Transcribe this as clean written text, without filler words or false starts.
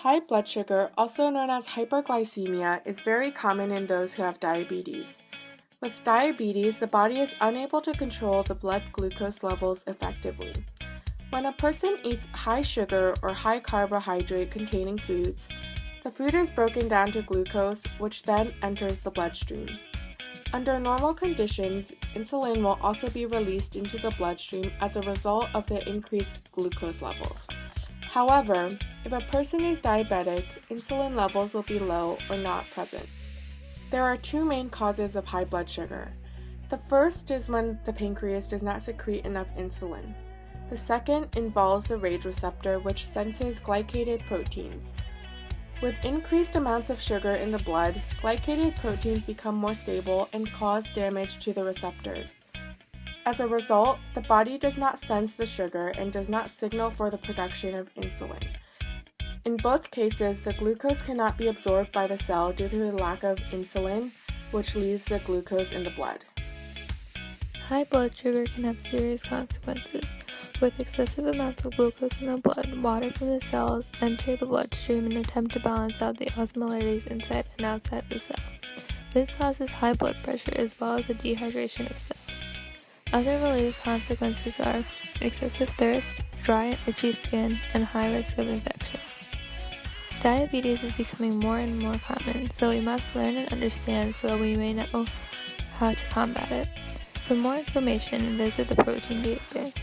High blood sugar, also known as hyperglycemia, is very common in those who have diabetes. With diabetes, the body is unable to control the blood glucose levels effectively. When a person eats high sugar or high carbohydrate containing foods, the food is broken down to glucose, which then enters the bloodstream. Under normal conditions, insulin will also be released into the bloodstream as a result of the increased glucose levels. However, if a person is diabetic, insulin levels will be low or not present. There are two main causes of high blood sugar. The first is when the pancreas does not secrete enough insulin. The second involves the RAGE receptor, which senses glycated proteins. With increased amounts of sugar in the blood, glycated proteins become more stable and cause damage to the receptors. As a result, the body does not sense the sugar and does not signal for the production of insulin. In both cases, the glucose cannot be absorbed by the cell due to the lack of insulin, which leaves the glucose in the blood. High blood sugar can have serious consequences. With excessive amounts of glucose in the blood, water from the cells enter the bloodstream and attempt to balance out the osmolarities inside and outside of the cell. This causes high blood pressure as well as the dehydration of cells. Other related consequences are excessive thirst, dry and itchy skin, and high risk of infection. Diabetes is becoming more and more common, so we must learn and understand so that we may know how to combat it. For more information, visit the Protein Data Bank.